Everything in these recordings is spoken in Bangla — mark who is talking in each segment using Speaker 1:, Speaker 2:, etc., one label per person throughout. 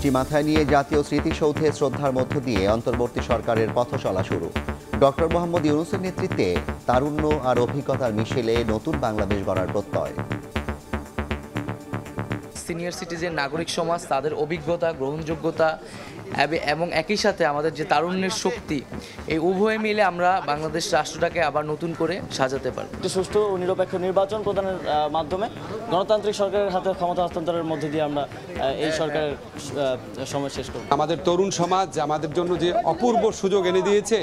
Speaker 1: বৃষ্টি মাথায় নিয়ে জাতীয় স্মৃতিসৌধে শ্রদ্ধার মধ্য দিয়ে অন্তর্বর্তী সরকারের পথ চলা শুরু। ডক্টর মোহাম্মদ ইউনূসের নেতৃত্বে তারুণ্য আর অভিজ্ঞতার মিশেলে নতুন বাংলাদেশ গড়ার প্রত্যয়।
Speaker 2: সিনিয়র সিটিজেন নাগরিক সমাজ, তাদের অভিজ্ঞতা, গ্রহণযোগ্যতা এবং একই সাথে আমাদের যে তারুণ্যের শক্তি, এই উভয় মিলে আমরা বাংলাদেশ রাষ্ট্রটাকে আবার নতুন করে সাজাতে পারব।
Speaker 3: সুষ্ঠু ও নিরপেক্ষ নির্বাচন প্রদানের মাধ্যমে গণতান্ত্রিক সরকারের হাতে ক্ষমতা হস্তান্তরের মধ্যে দিয়ে আমরা এই সরকারের সময় শেষ করব।
Speaker 4: আমাদের তরুণ সমাজ আমাদের জন্য যে অপূর্ব সুযোগ এনে দিয়েছে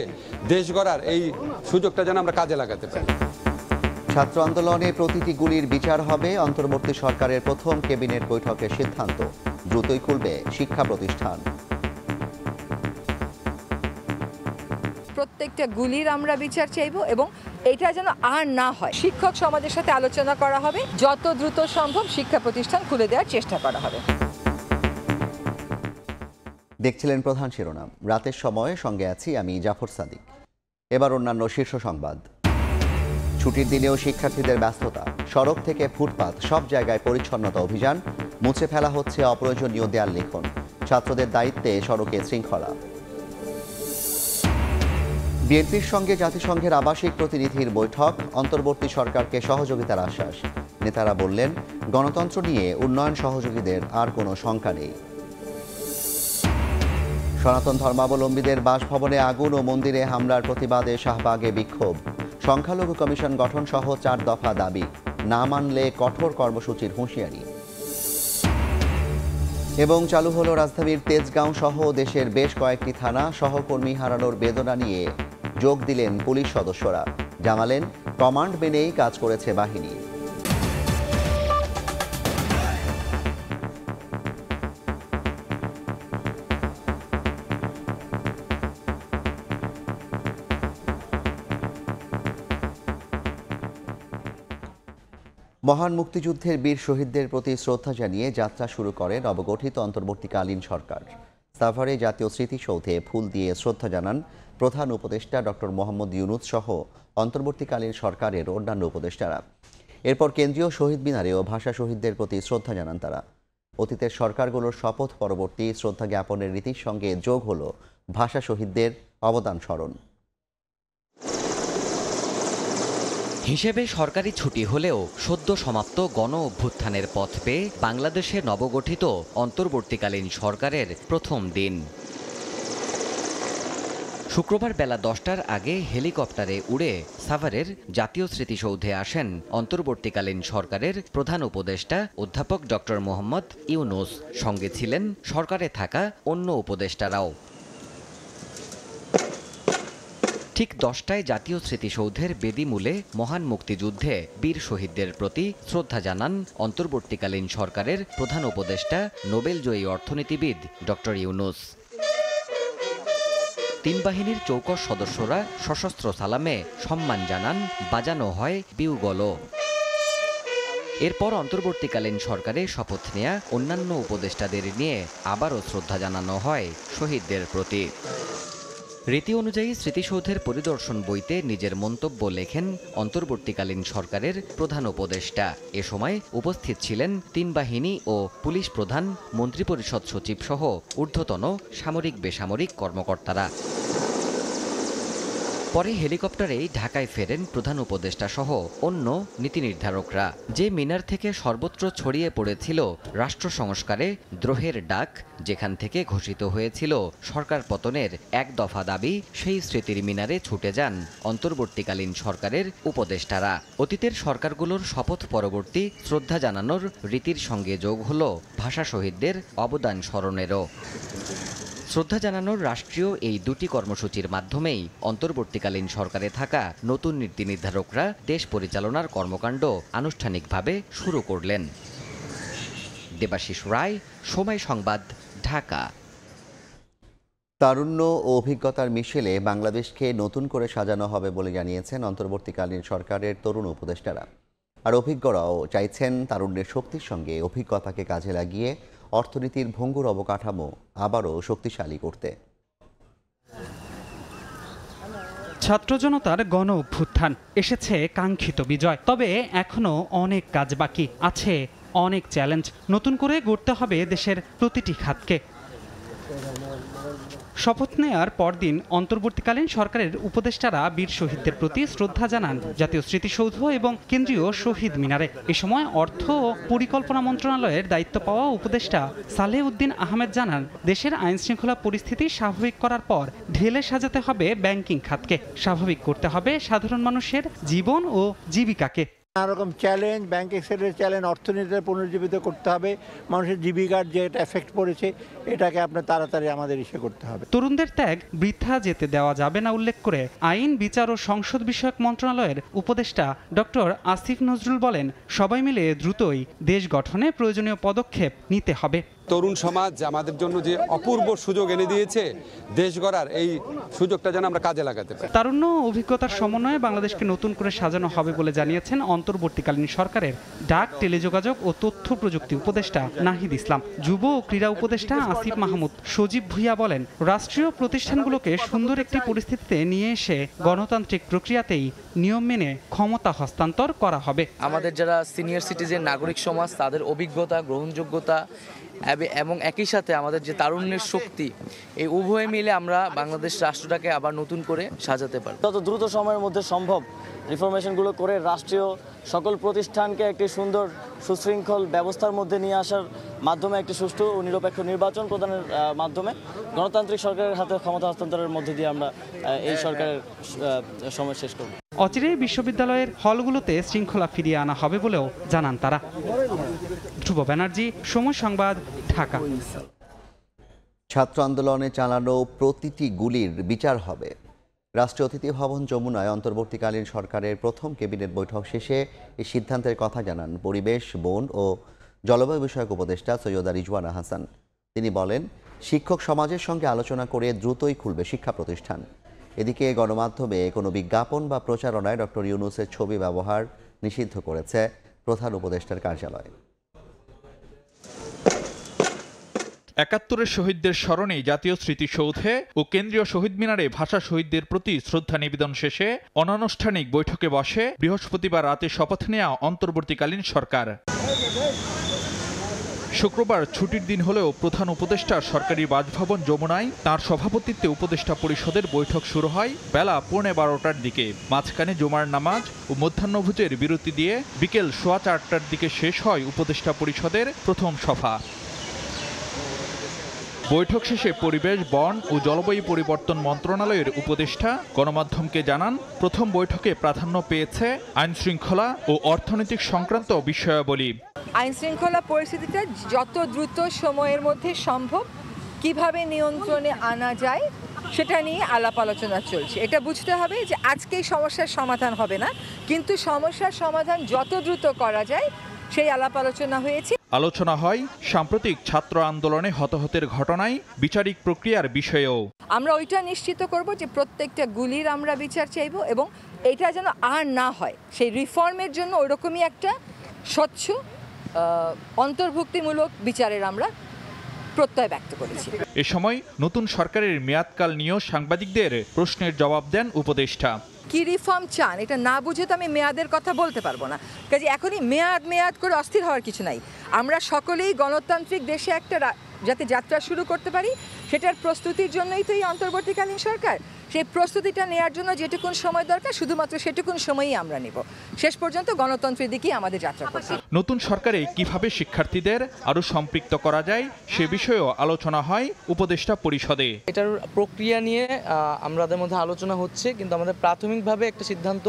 Speaker 4: দেশ গড়ার, এই সুযোগটা যেন আমরা কাজে লাগাতে পারি।
Speaker 1: ছাত্র আন্দোলনে প্রতিটি গুলির বিচার হবে, অন্তর্বর্তী সরকারের প্রথম ক্যাবিনেট বৈঠকের সিদ্ধান্ত। দ্রুতই খুলবে শিক্ষা প্রতিষ্ঠান।
Speaker 5: প্রত্যেকটা গুলির আমরা বিচার চাইব এবং এটা যেন আর না হয়। শিক্ষক সমাজের সাথে আলোচনা করা হবে, যত দ্রুত সম্ভব শিক্ষা প্রতিষ্ঠান খুলে দেওয়ার চেষ্টা করা হবে।
Speaker 1: দেখছিলেন প্রধান শিরোনাম। রাতের সময় সঙ্গে আছি আমি জাফর সাদিক। এবার অন্যান্য শীর্ষ সংবাদ। ছুটির দিনেও শিক্ষার্থীদের ব্যস্ততা, সড়ক থেকে ফুটপাত সব জায়গায় পরিচ্ছন্নতা অভিযান, মুছে ফেলা হচ্ছে অপ্রয়োজনীয় দেয়াল লিখন। ছাত্রদের দায়িত্বে সড়কে শৃঙ্খলা। বিএনপির সঙ্গে জাতিসংঘের আবাসিক প্রতিনিধির বৈঠক, অন্তর্বর্তী সরকারকে সহযোগিতার আশ্বাস। নেতারা বললেন, গণতন্ত্র নিয়ে উন্নয়ন সহযোগীদের আর কোনো শঙ্কা নেই। সনাতন ধর্মাবলম্বীদের বাসভবনে আগুন ও মন্দিরে হামলার প্রতিবাদে শাহবাগে বিক্ষোভ। সংখ্যালঘু কমিশন গঠন সহ 4 দফা দাবি, না মানলে কঠোর কর্মসূচির হুঁশিয়ারি। এবং চালু হলো রাজধানীর তেজগাঁও সহ দেশের বেশ কয়েকটি থানা। সহকর্মী হারানোর বেদনা নিয়ে যোগ দিলেন পুলিশ সদস্যরা। জানালেন, কমান্ড মেনেই কাজ করেছে বাহিনী। মহান মুক্তিযুদ্ধের বীর শহীদদের প্রতি শ্রদ্ধা জানিয়ে যাত্রা শুরু করে নবগঠিত অন্তর্বর্তীকালীন সরকার। সাভারে জাতীয় স্মৃতিসৌধে ফুল দিয়ে শ্রদ্ধা জানান প্রধান উপদেষ্টা ডক্টর মোহাম্মদ ইউনূস সহ অন্তর্বর্তীকালীন সরকারের অন্যান্য উপদেষ্টারা। এরপর কেন্দ্রীয় শহীদ মিনারেও ভাষা শহীদদের প্রতি শ্রদ্ধা জানান তারা। অতীতের সরকারগুলোর শপথ পরবর্তী শ্রদ্ধা জ্ঞাপনের রীতির সঙ্গে যোগ হল ভাষা শহীদদের অবদান স্মরণ।
Speaker 6: হিসেবে সরকারি ছুটি হলেও সদ্য সমাপ্ত গণ অভ্যুত্থানের পথ পেয়ে বাংলাদেশে নবগঠিত অন্তর্বর্তীকালীন সরকারের প্রথম দিন। শুক্রবার বেলা 10টার আগে হেলিকপ্টারে উড়ে সাভারের জাতীয় স্মৃতিসৌধে আসেন অন্তর্বর্তীকালীন সরকারের প্রধান উপদেষ্টা অধ্যাপক ডক্টর মোহাম্মদ ইউনূস। সঙ্গে ছিলেন সরকারে থাকা অন্য উপদেষ্টারাও। ঠিক 10টায় জাতীয় স্মৃতিসৌধের বেদিমূলে মহান মুক্তিযুদ্ধে বীর শহীদদের প্রতি শ্রদ্ধা জানান অন্তর্বর্তীকালীন সরকারের প্রধান উপদেষ্টা নোবেলজয়ী অর্থনীতিবিদ ডক্টর ইউনূস। 3 বাহিনীর চৌকস সদস্যরা সশস্ত্র সালামে সম্মান জানান, বাজানো হয় বিউগলও। এরপর অন্তর্বর্তীকালীন সরকারে শপথ নেয়া অন্যান্য উপদেষ্টাদের নিয়ে আবারও শ্রদ্ধা জানানো হয় শহীদদের প্রতি। রীতি অনুযায়ী স্মৃতিসৌধের পরিদর্শন বইতে নিজের মন্তব্য লেখেন অন্তর্বর্তীকালীন সরকারের প্রধান উপদেষ্টা। এ সময় উপস্থিত ছিলেন 3 বাহিনী ও পুলিশ প্রধান, মন্ত্রিপরিষদ সচিব সহ ঊর্ধ্বতন সামরিক বেসামরিক কর্মকর্তারা। পরে হেলিকপ্টারেই ঢাকায় ফেরেন প্রধান উপদেষ্টা সহ অন্য নীতি নির্ধারকরা। যে মিনার থেকে সর্বত্র ছড়িয়ে পড়েছিল রাষ্ট্র সংস্কারে দ্রোহের ডাক, যেখান থেকে ঘোষিত হয়েছিল সরকার পতনের 1 দফা দাবি, সেই স্মৃতির মিনারে ছুটে যান অন্তর্বর্তীকালীন সরকারের উপদেষ্টারা। অতীতের সরকারগুলোর শপথ পরবর্তী শ্রদ্ধা জানানোর রীতির সঙ্গে যোগ হল ভাষা শহীদদের অবদান স্মরণেরও। শ্রদ্ধা জানানোর রাষ্ট্রীয় এই 2টি কর্মসূচির মাধ্যমেই অন্তর্বর্তীকালীন সরকারে থাকা নতুন নীতি নির্ধারকরা দেশ পরিচালনার কর্মকাণ্ড আনুষ্ঠানিকভাবে শুরু করলেন। দেবাশিস রায়, সময় সংবাদ, ঢাকা।
Speaker 1: তারুণ্য ও অভিজ্ঞতার মিশেলে বাংলাদেশকে নতুন করে সাজানো হবে বলে জানিয়েছেন অন্তর্বর্তীকালীন সরকারের তরুণ উপদেষ্টারা। আর অভিজ্ঞরাও চাইছেন তারুণ্যের শক্তির সঙ্গে অভিজ্ঞতাকে কাজে লাগিয়ে অর্থনীতির ভঙ্গুর অবকাঠামো আবারও শক্তিশালী করতে।
Speaker 7: ছাত্র জনতার গণ অভ্যুত্থান, এসেছে কাঙ্ক্ষিত বিজয়। তবে এখনো অনেক কাজ বাকি আছে, অনেক চ্যালেঞ্জ। নতুন করে গড়তে হবে দেশের প্রতিটি খাতকে। শপথ নেয়ার পরদিন অন্তর্বর্তীকালীন সরকারের উপদেষ্টারা বীর শহীদদের প্রতি শ্রদ্ধা জানান জাতীয় স্মৃতিসৌধ এবং কেন্দ্রীয় শহীদ মিনারে। এ সময় অর্থ ও পরিকল্পনা মন্ত্রণালয়ের দায়িত্ব পাওয়া উপদেষ্টা সালেহ উদ্দিন আহমেদ জানান, দেশের আইনশৃঙ্খলা পরিস্থিতি স্বাভাবিক করার পর ঢেলে সাজাতে হবে ব্যাংকিং খাতকে, স্বাভাবিক করতে হবে সাধারণ মানুষের জীবন ও জীবিকাকে।
Speaker 8: নানা রকম চ্যালেঞ্জ, ব্যাংক সেক্টরের চ্যালেঞ্জ, অর্থনীতিতে পুনর্জীবিত করতে হবে, মানুষের জীবিকার যে একটা এফেক্ট পড়েছে এটাকে আপনার তাড়াতাড়ি আমাদের করতে হবে।
Speaker 7: তরুণদের ত্যাগ বৃথা যেতে দেওয়া যাবে না উল্লেখ করে আইন, বিচার ও সংসদ বিষয়ক মন্ত্রণালয়ের উপদেষ্টা ডক্টর আসিফ নজরুল বলেন, সবাই মিলে দ্রুতই দেশ গঠনে প্রয়োজনীয় পদক্ষেপ নিতে হবে।
Speaker 4: তরুণ সমাজ আমাদের জন্য যে অপূর্ব সুযোগ এনে দিয়েছে দেশ গড়ার, এই সুযোগটা যেন আমরা কাজে লাগাতে পারি।
Speaker 7: তারুণ্য ও অভিজ্ঞতার সমন্বয়ে বাংলাদেশকে নতুন করে সাজানো হবে বলে জানিয়েছেন অন্তর্বর্তীকালীন সরকারের ডাক, টেলিযোগাযোগ ও তথ্য প্রযুক্তি উপদেষ্টা নাহিদ ইসলাম। যুব ও ক্রীড়া উপদেষ্টা আসিফ মাহমুদ সজীব ভুইয়া বলেন, রাষ্ট্রীয় প্রতিষ্ঠানগুলোকে সুন্দর একটি পরিস্থিতিতে নিয়ে এসে গণতান্ত্রিক প্রক্রিয়াতেই নিয়ম মেনে ক্ষমতা হস্তান্তর করা হবে।
Speaker 2: আমাদের যারা সিনিয়র সিটিজেন, নাগরিক সমাজ, তাদের অভিজ্ঞতা, গ্রহণযোগ্যতা এবং একই সাথে আমাদের যে তারুণ্যের শক্তি, এই উভয়ে মিলে আমরা বাংলাদেশ রাষ্ট্রটাকে আবার নতুন করে সাজাতে পারি।
Speaker 3: যত দ্রুত সময়ের মধ্যে সম্ভব রিফরমেশনগুলো করে রাষ্ট্রীয় সকল প্রতিষ্ঠানকে একটি সুন্দর সুশৃঙ্খল ব্যবস্থার মধ্যে নিয়ে আসার মাধ্যমে একটি সুষ্ঠু ও নিরপেক্ষ নির্বাচন প্রদানের মাধ্যমে গণতান্ত্রিক সরকারের হাতে ক্ষমতা হস্তান্তরের মধ্যে দিয়ে আমরা এই সরকারের সময় শেষ করব।
Speaker 7: অচিরেই বিশ্ববিদ্যালয়ের হলগুলোতে শৃঙ্খলা ফিরিয়ে আনা হবে বলেও জানান তারা। ধ্রুব ব্যানার্জি, সময় সংবাদ, ঢাকা।
Speaker 1: ছাত্র আন্দোলনে চালানো প্রতিটি গুলির বিচার হবে। রাষ্ট্রীয় অতিথি ভবন যমুনায় অন্তর্বর্তীকালীন সরকারের প্রথম ক্যাবিনেট বৈঠক শেষে এই সিদ্ধান্তের কথা জানান পরিবেশ, বন ও জলবায়ু বিষয়ক উপদেষ্টা সৈয়দা রিজওয়ানা হাসান। তিনি বলেন, শিক্ষক সমাজের সঙ্গে আলোচনা করে দ্রুতই খুলবে শিক্ষা প্রতিষ্ঠান। এদিকে গণমাধ্যমে কোনো বিজ্ঞাপন বা প্রচারণায় ডক্টর ইউনূসের ছবি ব্যবহার নিষিদ্ধ করেছে প্রধান উপদেষ্টার কার্যালয়।
Speaker 9: ৭১-এর শহীদদের স্মরণে জাতীয় স্মৃতিসৌধে ও কেন্দ্রীয় শহীদ মিনারে ভাষা শহীদদের প্রতি শ্রদ্ধা নিবেদন শেষে অনানুষ্ঠানিক বৈঠকে বসে বৃহস্পতিবার রাতে শপথ নেয়া অন্তর্বর্তীকালীন সরকার। শুক্রবার ছুটির দিন হলেও প্রধান উপদেষ্টা সরকারি বাসভবন যমুনায় তাঁর সভাপতিত্বে উপদেষ্টা পরিষদের বৈঠক শুরু হয় বেলা 12:15টার দিকে। মাঝখানে জুমার নামাজ ও মধ্যাহ্নভোজের বিরতি দিয়ে বিকেল 4:15টার দিকে শেষ হয় উপদেষ্টা পরিষদের প্রথম সভা। বৈঠক শেষে পরিবেশ, বন ও জলবায়ু পরিবর্তন মন্ত্রণালয়ের উপদেষ্টা গণমাধ্যমকে জানান, প্রথম বৈঠকে প্রাধান্য পেয়েছে আইন শৃঙ্খলা ও অর্থনৈতিক সংক্রান্ত বিষয়াবলী।
Speaker 5: আইন শৃঙ্খলা পরিস্থিতিটা যত দ্রুত সময়ের মধ্যে সম্ভব কিভাবে নিয়ন্ত্রণে আনা যায় সেটা নিয়ে আলাপ আলোচনা চলছে। এটা বুঝতে হবে যে আজকেই সমস্যার সমাধান হবে না, কিন্তু সমস্যার সমাধান যত দ্রুত করা যায় সেই আলাপ আলোচনা হয়েছে।
Speaker 9: আলোচনা হয় সাম্প্রতিক ছাত্র আন্দোলনে হতাহতের ঘটনায় বিচারিক প্রক্রিয়ার বিষয়েও।
Speaker 5: আমরা ওইটা নিশ্চিত করব যে প্রত্যেকটা গুলির আমরা বিচার চাইব এবং এটা যেন আর না হয়, সেই রিফর্মের জন্য ওইরকমই একটা স্বচ্ছ অন্তর্ভুক্তিমূলক বিচারের আমরা প্রত্যয় ব্যক্ত করেছি।
Speaker 9: এ সময় নতুন সরকারের মেয়াদকাল নিয়েও সাংবাদিকদের প্রশ্নের জবাব দেন উপদেষ্টা।
Speaker 5: কি রিফর্ম চান এটা না বুঝে তো আমি মেয়াদের কথা বলতে পারবো না, কাজে এখনই মেয়াদ করে অস্থির হওয়ার কিছু নাই। আমরা সকলেই গণতান্ত্রিক দেশে একটা যাতে যাত্রা শুরু করতে পারি সেটার প্রস্তুতির জন্যই তো এই অন্তর্বর্তীকালীন সরকার। সেই প্রস্তুতিটা নেওয়ার জন্য যেটুকুন সময় দরকার শুধুমাত্র সেটুকুন সময়ই আমরা নেব। শেষ পর্যন্ত গণতন্ত্রের দিকেই আমাদের যাত্রা করতে।
Speaker 9: নতুন সরকারে কিভাবে শিক্ষার্থীদের আরো সম্পৃক্ত করা যায় সে বিষয়েও আলোচনা হয় উপদেষ্টা পরিষদে।
Speaker 2: এটার প্রক্রিয়া নিয়ে আমাদের মধ্যে আলোচনা হচ্ছে, কিন্তু আমাদের প্রাথমিকভাবে একটা সিদ্ধান্ত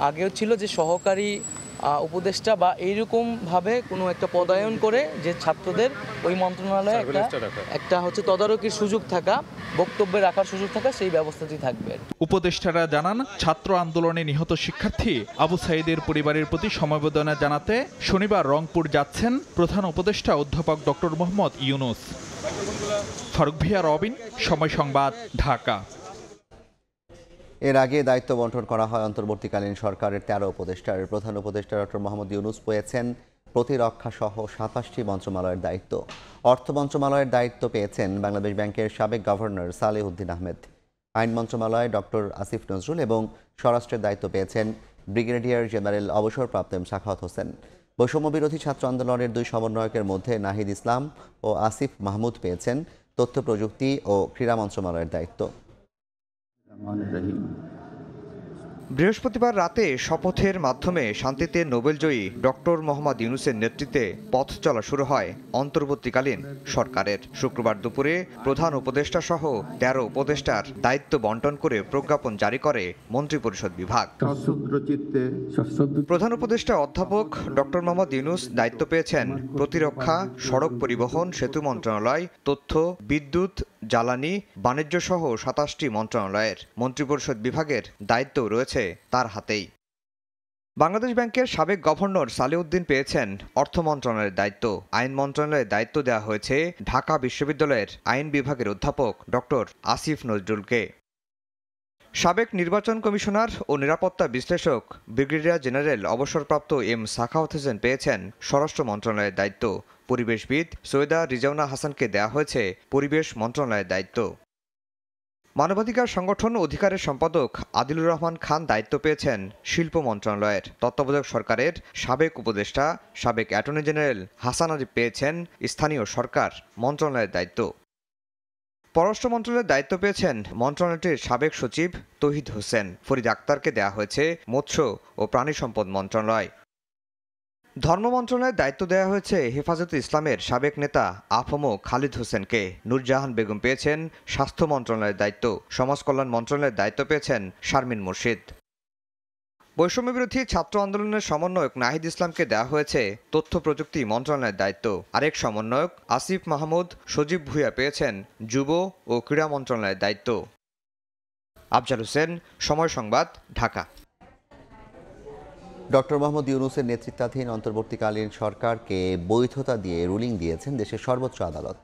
Speaker 2: আগেও ছিল যে সহকারী উপদেষ্টা বা এইরকমভাবে কোনো একটা পদায়ন করে যে ছাত্রদের ওই মন্ত্রণালয়ে একটা হচ্ছে তদারকির সুযোগ থাকা, বক্তব্য রাখার সুযোগ থাকা, সেই ব্যবস্থাটি থাকবে।
Speaker 9: উপদেষ্টারা জানান, ছাত্র আন্দোলনে নিহত শিক্ষার্থী আবু সাঈদের পরিবারের প্রতি সমবেদনা জানাতে শনিবার রংপুর যাচ্ছেন প্রধান উপদেষ্টা অধ্যাপক ডক্টর মোহাম্মদ ইউনূস। ফারুক ভিয়া, রবিন, সময় সংবাদ, ঢাকা।
Speaker 1: এর আগে দায়িত্ব বন্টন করা হয় অন্তর্বর্তীকালীন সরকারের 13 উপদেষ্টার। প্রধান উপদেষ্টা ডক্টর মোহাম্মদ ইউনূস পেয়েছেন প্রতিরক্ষা সহ 27টি মন্ত্রণালয়ের দায়িত্ব। অর্থ মন্ত্রণালয়ের দায়িত্ব পেয়েছেন বাংলাদেশ ব্যাংকের সাবেক গভর্নর সালেহ উদ্দিন আহমেদ। আইন মন্ত্রণালয়ে ডক্টর আসিফ নজরুল এবং স্বরাষ্ট্রের দায়িত্ব পেয়েছেন ব্রিগেডিয়ার জেনারেল অবসরপ্রাপ্ত সাখাওয়াত হোসেন। বৈষম্য বিরোধী ছাত্র আন্দোলনের 2 সমন্বয়কের মধ্যে নাহিদ ইসলাম ও আসিফ মাহমুদ পেয়েছেন তথ্য প্রযুক্তি ও ক্রীড়া মন্ত্রণালয়ের দায়িত্ব।
Speaker 10: বৃহস্পতিবার রাতে শপথের মাধ্যমে শান্তিতে নোবেলজয়ী ডক্টর মোহাম্মদ ইউনূসের নেতৃত্বে পথ চলা শুরু হয় অন্তর্বর্তীকালীন সরকারের। শুক্রবার দুপুরে প্রধান উপদেষ্টা সহ ১৩ উপদেষ্টার দায়িত্ব বন্টন করে প্রজ্ঞাপন জারি করে মন্ত্রিপরিষদ বিভাগ। প্রধান উপদেষ্টা অধ্যাপক ডক্টর মোহাম্মদ ইউনূস দায়িত্ব পেয়েছেন প্রতিরক্ষা, সড়ক পরিবহন, সেতু মন্ত্রণালয়, তথ্য, বিদ্যুৎ, জ্বালানি, বাণিজ্য সহ ২৭টি মন্ত্রণালয়ের। মন্ত্রিপরিষদ বিভাগের দায়িত্ব রয়েছে তার হাতেই। বাংলাদেশ ব্যাংকের সাবেক গভর্নর সালেউদ্দিন পেয়েছেন অর্থ মন্ত্রণালয়ের দায়িত্ব। আইন মন্ত্রণালয়ের দায়িত্ব দেওয়া হয়েছে ঢাকা বিশ্ববিদ্যালয়ের আইন বিভাগের অধ্যাপক ডক্টর আসিফ নজরুলকে। সাবেক নির্বাচন কমিশনার ও নিরাপত্তা বিশ্লেষক ব্রিগেডিয়ার জেনারেল অবসরপ্রাপ্ত এম সাখাওয়াত হোসেন পেয়েছেন স্বরাষ্ট্র মন্ত্রণালয়ের দায়িত্ব। পরিবেশবিদ সৈয়দা রিজওয়ানা হাসানকে দেওয়া হয়েছে পরিবেশ মন্ত্রণালয়ের দায়িত্ব। মানবাধিকার সংগঠন অধিকারের সম্পাদক আদিলুর রহমান খান দায়িত্ব পেয়েছেন শিল্প মন্ত্রণালয়ের। তত্ত্বাবধায়ক সরকারের সাবেক উপদেষ্টা সাবেক অ্যাটর্নি জেনারেল হাসান আরিফ পেয়েছেন স্থানীয় সরকার মন্ত্রণালয়ের দায়িত্ব। পররাষ্ট্র মন্ত্রণালয়ের দায়িত্ব পেয়েছেন মন্ত্রণালয়টির সাবেক সচিব তৌহিদ হোসেন। ফরিদ আক্তারকে দেওয়া হয়েছে মৎস্য ও প্রাণী সম্পদ মন্ত্রণালয়। ধর্ম মন্ত্রণালয়ের দায়িত্ব দেওয়া হয়েছে হেফাজতে ইসলামের সাবেক নেতা আফমো খালিদ হোসেনকে। নূরজাহান বেগম পেয়েছেন স্বাস্থ্য মন্ত্রণালয়ের দায়িত্ব। সমাজ কল্যাণ মন্ত্রণালয়ের দায়িত্ব পেয়েছেন শারমিন মুর্শিদ। বৈষম্যবিরোধী ছাত্র আন্দোলনের সমন্বয়ক নাহিদ ইসলামকে দেওয়া হয়েছে তথ্য প্রযুক্তি মন্ত্রণালয়ের দায়িত্ব। আরেক সমন্বয়ক আসিফ মাহমুদ সজীব ভুঁইয়া পেয়েছেন যুব ও ক্রীড়া মন্ত্রণালয়ের দায়িত্ব। আফজাল হোসেন, সময় সংবাদ, ঢাকা।
Speaker 1: ডক্টর মোহাম্মদ ইউনূসের নেতৃত্বাধীন অন্তর্বর্তীকালীন সরকারকে বৈধতা দিয়ে রুলিং দিয়েছেন দেশের সর্বোচ্চ আদালত।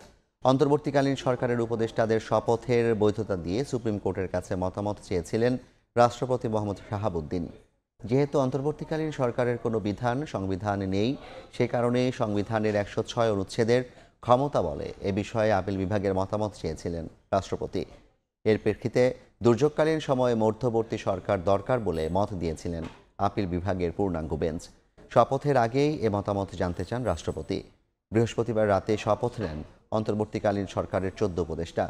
Speaker 1: অন্তর্বর্তীকালীন সরকারের উপদেষ্টাদের শপথের বৈধতা দিয়ে সুপ্রিম কোর্টের কাছে মতামত চেয়েছিলেন রাষ্ট্রপতি মোহাম্মদ শাহাবুদ্দিন। যেহেতু অন্তর্বর্তীকালীন সরকারের কোনো বিধান সংবিধানে নেই, সে কারণে সংবিধানের ১০৬ অনুচ্ছেদের ক্ষমতা বলে এ বিষয়ে আপিল বিভাগের মতামত চেয়েছিলেন রাষ্ট্রপতি। এর প্রেক্ষিতে দুর্যোগকালীন সময়ে মধ্যবর্তী সরকার দরকার বলে মত দিয়েছিলেন আপিল বিভাগের পূর্ণাঙ্গ বেঞ্চ। শপথের আগেই এ মতামত জানতে চান রাষ্ট্রপতি। বৃহস্পতিবার রাতে শপথ নেন অন্তর্বর্তীকালীন সরকারের ১৪ উপদেষ্টা।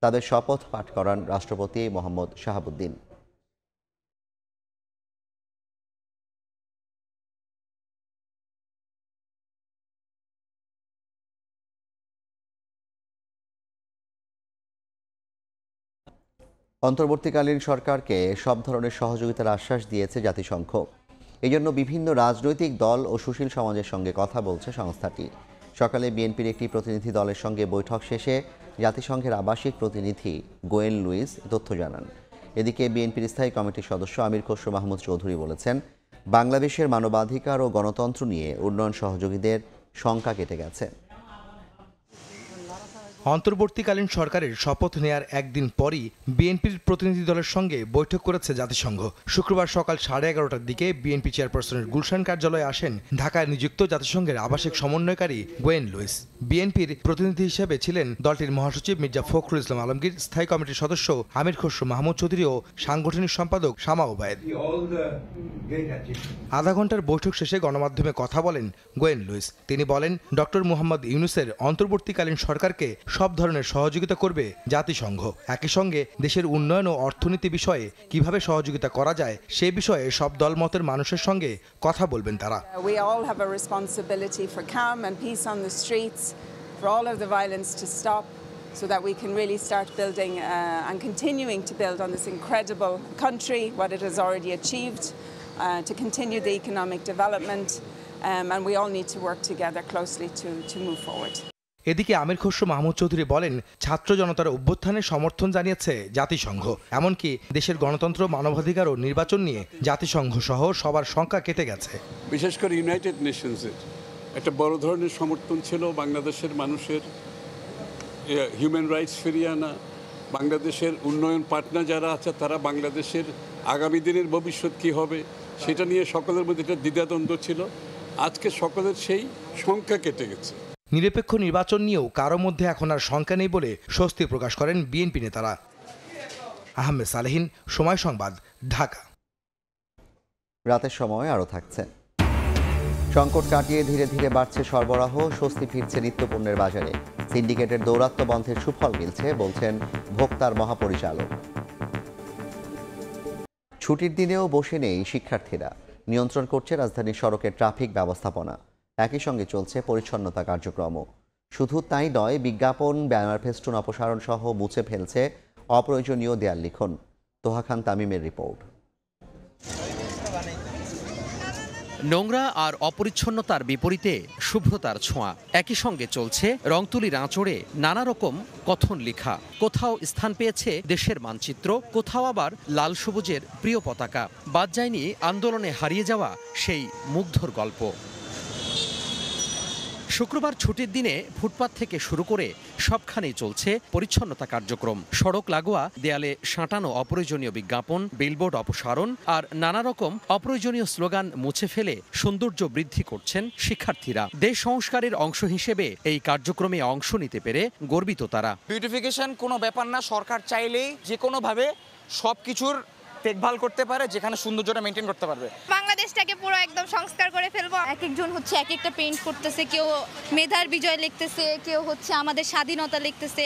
Speaker 1: তাদের শপথ পাঠ করান রাষ্ট্রপতি মোহাম্মদ শাহাবুদ্দিন। অন্তর্বর্তীকালীন সরকারকে সব ধরনের সহযোগিতার আশ্বাস দিয়েছে জাতিসংঘ। এই জন্য বিভিন্ন রাজনৈতিক দল ও সুশীল সমাজের সঙ্গে কথা বলছে সংস্থাটি। সকালে বিএনপির একটি প্রতিনিধি দলের সঙ্গে বৈঠক শেষে জাতিসংঘের আবাসিক প্রতিনিধি গোয়েন লুইস তথ্য জানান। এদিকে বিএনপির স্থায়ী কমিটির সদস্য আমির খসরু মাহমুদ চৌধুরী বলেছেন, বাংলাদেশের মানবাধিকার ও গণতন্ত্র নিয়ে উন্নয়ন সহযোগীদের শঙ্কা কেটে গেছে।
Speaker 11: অন্তর্বর্তীকালীন সরকারের শপথ নেয়ার একদিন পরই বিএনপির প্রতিনিধি দলের সঙ্গে বৈঠক করেছে জাতিসংঘ। শুক্রবার সকাল 11:30টার দিকে বিএনপি চেয়ারপারসনের গুলশান কার্যালয়ে আসেন ঢাকায় নিযুক্ত জাতিসংঘের আবাসিক সমন্বয়কারী গোয়েন লুইস। বিএনপির প্রতিনিধি হিসেবে ছিলেন দলটির মহাসচিব মির্জা ফখরুল ইসলাম আলমগীর, স্থায়ী কমিটির সদস্য আমির খসরু মাহমুদ চৌধুরী ও সাংগঠনিক সম্পাদক শামা ওবায়েদ। আধা ঘন্টার বৈঠক শেষে গণমাধ্যমে কথা বলেন গোয়েন লুইস। তিনি বলেন, ডক্টর মোহাম্মদ ইউনূসের অন্তর্বর্তীকালীন সরকারকে সব ধরনের সহযোগিতা করবে জাতিসংঘ। একই সঙ্গে দেশের উন্নয়ন ও অর্থনীতি বিষয়ে কিভাবে সহযোগিতা করা যায় সে বিষয়ে সব দলমতের মানুষের সঙ্গে কথা বলবেন তারা।
Speaker 12: We all have a responsibility for calm and peace on the streets, for all of the violence to stop, so that we can really start building and continuing to build on this incredible country, what it has already achieved, to continue the economic development, and we all need to work together closely to move forward.
Speaker 11: এদিকে আমির খসরু মাহমুদ চৌধুরী বলেন, ছাত্র জনতার অভ্যুত্থানের সমর্থন জানিয়েছে জাতিসংঘ। এমনকি দেশের গণতন্ত্র, মানবাধিকার ও নির্বাচন নিয়ে জাতিসংঘ সহ সবার শঙ্কা কেটে গেছে।
Speaker 13: বিশেষ করে ইউনাইটেড নেশনসের একটা বড় ধরনের সমর্থন ছিল বাংলাদেশের মানুষের হিউম্যান রাইটস ফিরিয়ে আনা, বাংলাদেশের উন্নয়ন পার্টনার যারা আছে তারা বাংলাদেশের আগামী দিনের ভবিষ্যৎ কী হবে সেটা নিয়ে সকলের মধ্যে একটা দ্বিধাদ্বন্দ্ব ছিল। আজকে সকলের সেই শঙ্কা কেটে গেছে।
Speaker 11: নিরপেক্ষ নির্বাচন নিয়েও কারো মধ্যে এখন আর শঙ্কা নেই বলে স্বস্তি প্রকাশ করেন বিএনপি নেতারা। আহমেদ সালেহীন, সময় সংবাদ, ঢাকা।
Speaker 1: রাতের সময় আরও থাকছে। সংকট কাটিয়ে ধীরে ধীরে বাড়ছে সরবরাহ, স্বস্তি ফিরছে নিত্যপণ্যের বাজারে। সিন্ডিকেটের দৌরাত্ম্য বন্ধের সুফল মিলছে বলছেন ভোক্তার মহাপরিচালক। ছুটির দিনেও বসে নেই শিক্ষার্থীরা, নিয়ন্ত্রণ করছে রাজধানীর সড়কের ট্রাফিক ব্যবস্থাপনা। একই সঙ্গে চলছে পরিচ্ছন্নতা কার্যক্রমও। শুধু তাই নয়, বিজ্ঞাপন, ব্যানার, ফেস্টুন অপসারণ সহ মুছে ফেলছে অপ্রয়োজনীয় দেয়াল লিখন। তোহা খান তামিমের রিপোর্ট।
Speaker 14: নোংরা আর অপরিচ্ছন্নতার বিপরীতে শুভ্রতার ছোঁয়া। একই সঙ্গে চলছে রংতুলির আঁচড়ে নানা রকম কথন লেখা। কোথাও স্থান পেয়েছে দেশের মানচিত্র, কোথাও আবার লাল সবুজের প্রিয় পতাকা। বাদ যায়নি আন্দোলনে হারিয়ে যাওয়া সেই মুগ্ধর গল্প। শুক্রবার ছুটির দিনে ফুটপাত থেকে শুরু করে সবখানেই চলছে পরিচ্ছন্নতা কার্যক্রম। সড়ক লাগোয়া দেয়ালে সাঁটানো অপ্রয়োজনীয় বিজ্ঞাপন, বিলবোর্ড অপসারণ আর নানা রকম অপ্রয়োজনীয় স্লোগান মুছে ফেলে সৌন্দর্য বৃদ্ধি করছেন শিক্ষার্থীরা। দেশ সংস্কারের অংশ হিসেবে এই কার্যক্রমে অংশ নিতে পেরে গর্বিত তারা।
Speaker 15: বিউটিফিকেশন কোনো ব্যাপার না, সরকার চাইলেই যে কোনোভাবে সব কিছুর দেখভাল করতে পারে, যেখানে সৌন্দর্যটা মেনটেন করতে পারবে।
Speaker 16: বাংলাদেশটাকে পুরো একদম সংস্কার করে ফেলবো। এক একজন হচ্ছে এক একটা পেইন্ট করতেছে, কেউ মেধার বিজয় লিখতেছে, কেউ হচ্ছে আমাদের স্বাধীনতা লিখতেছে।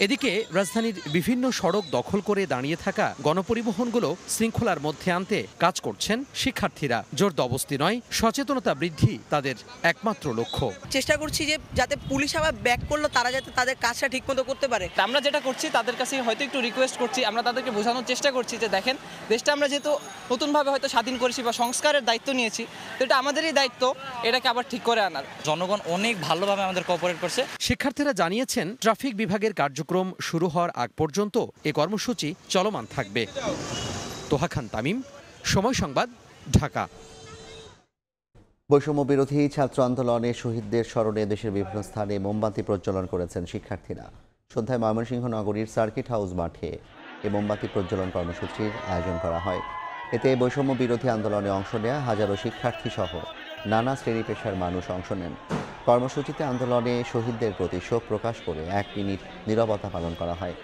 Speaker 14: এদিকে রাজধানীর বিভিন্ন সড়ক দখল করে দাঁড়িয়ে থাকা গণপরিবহনগুলো শৃঙ্খলার মধ্যে আনতে কাজ করছেন শিক্ষার্থীরা। জোর দবস্তি নয়, সচেতনতা বৃদ্ধি তাদের একমাত্র লক্ষ্য।
Speaker 17: চেষ্টা করছি যে যাতে পুলিশ আবার ব্যাক করলো তারা যাতে তাদের কাজটা ঠিকমতো করতে পারে।
Speaker 15: আমরা যেটা করছি তাদের কাছে হয়তো একটু রিকোয়েস্ট করছি, আমরা তাদেরকে বোঝানোর চেষ্টা করছি যে দেখেন, দেশটা আমরা যেহেতু নতুনভাবে হয়তো স্বাধীন করেছি বা সংস্কারের দায়িত্ব নিয়েছি, তো এটা আমাদেরই দায়িত্ব এটাকে আবার ঠিক করে আনার। জনগণ অনেক ভালোভাবে আমাদের কোঅপারেট করছে।
Speaker 14: শিক্ষার্থীরা জানিয়েছেন ট্রাফিক বিভাগের কার্যক্রম শুরু হওয়ার আগ পর্যন্ত এ কর্মসূচি চলমান থাকবে। তোহা খান তামিম, সময় সংবাদ, ঢাকা।
Speaker 1: বৈষম্য বিরোধী ছাত্র আন্দোলনে শহীদদের স্মরণে দেশের বিভিন্ন স্থানে মোমবাতি প্রজ্বলন করেছেন শিক্ষার্থীরা। সন্ধ্যায় ময়মনসিংহ নগরীর সার্কিট হাউস মাঠে এ মোমবাতি প্রজ্বলন কর্মসূচির আয়োজন করা হয়। এতে বৈষম্য বিরোধী আন্দোলনে অংশ নেয়া হাজারো শিক্ষার্থী সহ নানা শ্রেণী পেশার মানুষ অংশ নেন। কর্মসূচিতে আন্দোলনে শহীদদের প্রতি শোক প্রকাশ করে 1 মিনিট নীরবতা পালন করা হয়।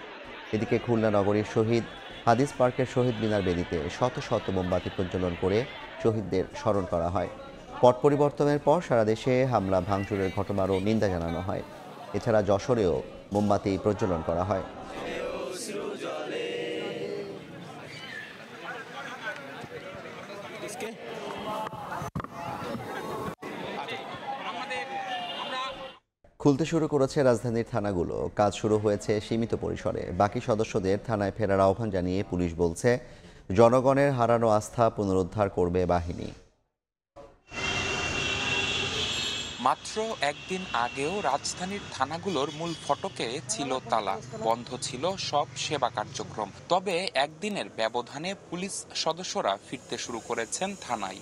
Speaker 1: এদিকে খুলনা নগরীর শহীদ হাদিস পার্কের শহীদ মিনার বেদিতে শত শত মোমবাতি প্রজ্বলন করে শহীদদের স্মরণ করা হয়। পট পরিবর্তনের পর সারা দেশে হামলা ভাঙচুরের ঘটনারও নিন্দা জানানো হয়। এছাড়া যশোরেও মোমবাতি প্রজ্বলন করা হয়। খুলতে শুরু করেছে রাজধানীর থানাগুলো। কাজ শুরু হয়েছে সীমিত পরিসরে। বাকি সদস্যদের থানায় ফেরার আহ্বান জানিয়ে পুলিশ বলছে, জনগণের হারানো আস্থা পুনরুদ্ধার করবে বাহিনী।
Speaker 18: মাত্র একদিন আগেও রাজধানীর থানাগুলোর মূল ফটকে ছিল তালা, বন্ধ ছিল সব সেবা কার্যক্রম। তবে একদিনের ব্যবধানে পুলিশ সদস্যরা ফিরতে শুরু করেছেন থানায়।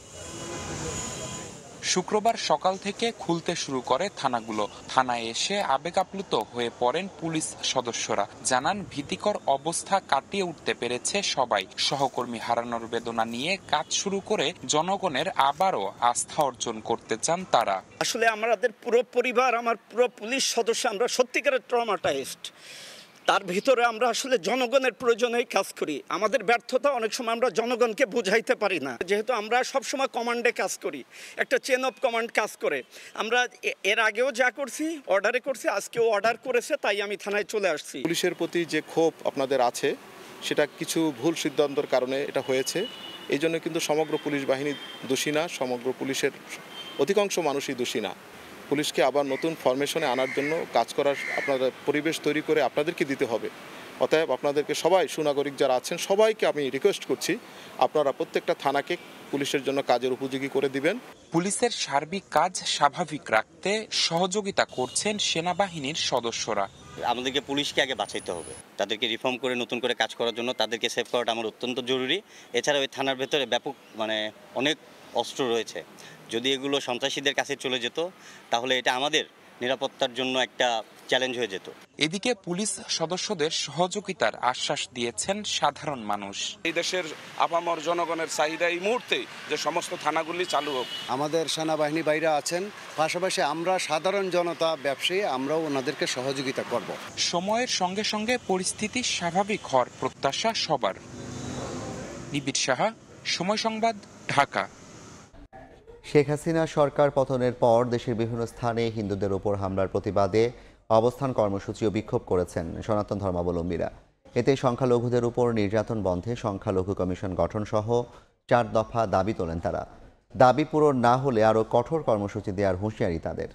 Speaker 18: শুক্রবার সকাল থেকে খুলতে শুরু করে থানাগুলো। থানায় এসে আবেগ আপ্লুত হয়ে পড়েন পুলিশ সদস্যরা। জানান, ভীতিকর অবস্থা কাটিয়ে উঠতে পেরেছে সবাই। সহকর্মী হারানোর বেদনা নিয়ে কাজ শুরু করে জনগণের আবারও আস্থা অর্জন করতে চান তারা।
Speaker 19: আসলে আমাদের পুরো পরিবার, আমার পুরো পুলিশ সদস্য, আমরা সত্যিকারের ট্রমাটাইজড। তার ভিতরে আমরা আসলে জনগণের প্রয়োজনেই কাজ করি। আমাদের ব্যর্থতা অনেক সময় আমরা জনগণকে বুঝাইতে পারি না, যেহেতু আমরা সবসময় কমান্ডে কাজ করি, একটা চেন অফ কমান্ড কাজ করে। আমরা এর আগেও যা করছি অর্ডারে করছি, আজকেও অর্ডার করেছে, তাই আমি থানায় চলে আসছি।
Speaker 20: পুলিশের প্রতি যে ক্ষোভ আপনাদের আছে, সেটা কিছু ভুল সিদ্ধান্তের কারণে এটা হয়েছে। এই জন্য কিন্তু সমগ্র পুলিশ বাহিনী দোষী না, সমগ্র পুলিশের অধিকাংশ মানুষই দোষী না। পুলিশকে আবার নতুন ফরমেশনে আনার জন্য কাজ করার আপনাদের পরিবেশ তৈরি করে আপনাদেরকে দিতে হবে। অতএব আপনাদেরকে সবাই, সুনাগরিক যারা আছেন সবাইকে আমি রিকোয়েস্ট করছি, আপনারা প্রত্যেকটা থানাকে পুলিশের জন্য কাজের উপযোগী করে দিবেন।
Speaker 18: পুলিশের সার্বিক কাজ স্বাভাবিক রাখতে সহযোগিতা করছেন সেনাবাহিনীর সদস্যরা।
Speaker 21: আমাদেরকে পুলিশকে আগে বাঁচাইতে হবে, তাদেরকে রিফর্ম করে নতুন করে কাজ করার জন্য তাদেরকে সেভ করাটা আমার অত্যন্ত জরুরি। এছাড়া ওই থানার ভেতরে ব্যাপক অনেক অস্ত্র রয়েছে। যদি এগুলো সন্ত্রাসীদের কাছে চলে যেত তাহলে এটা আমাদের নিরাপত্তার জন্য একটা চ্যালেঞ্জ হয়ে যেত।
Speaker 18: এদিকে পুলিশ সদস্যদের সহযোগিতার আশ্বাস দিয়েছেন সাধারণ মানুষ।
Speaker 22: এই দেশের আপামর জনগণের চাহিদা এই মুহূর্তে যে সমস্ত থানাগুলি চালু হোক।
Speaker 23: আমাদের সেনাবাহিনী বাইরে আছেন, পাশাপাশি আমরা সাধারণ জনতা, ব্যবসায়ী, আমরাও ওনাদেরকে সহযোগিতা করব।
Speaker 18: সময়ের সঙ্গে সঙ্গে পরিস্থিতি স্বাভাবিক হওয়ার প্রত্যাশা সবার। নিবিড় সাহা, সময় সংবাদ, ঢাকা।
Speaker 1: শেখ হাসিনা সরকার পতনের পর দেশের বিভিন্ন স্থানে হিন্দুদের উপর হামলার প্রতিবাদে অবস্থান কর্মসূচি ও বিক্ষোভ করেছেন সনাতন ধর্মাবলম্বীরা। এতে সংখ্যালঘুদের উপর নির্যাতন বন্ধে সংখ্যালঘু কমিশন গঠন সহ 4 দফা দাবি তোলেন তারা। দাবি পূরণ না হলে আরও কঠোর কর্মসূচি দেওয়ার হুঁশিয়ারি তাদের।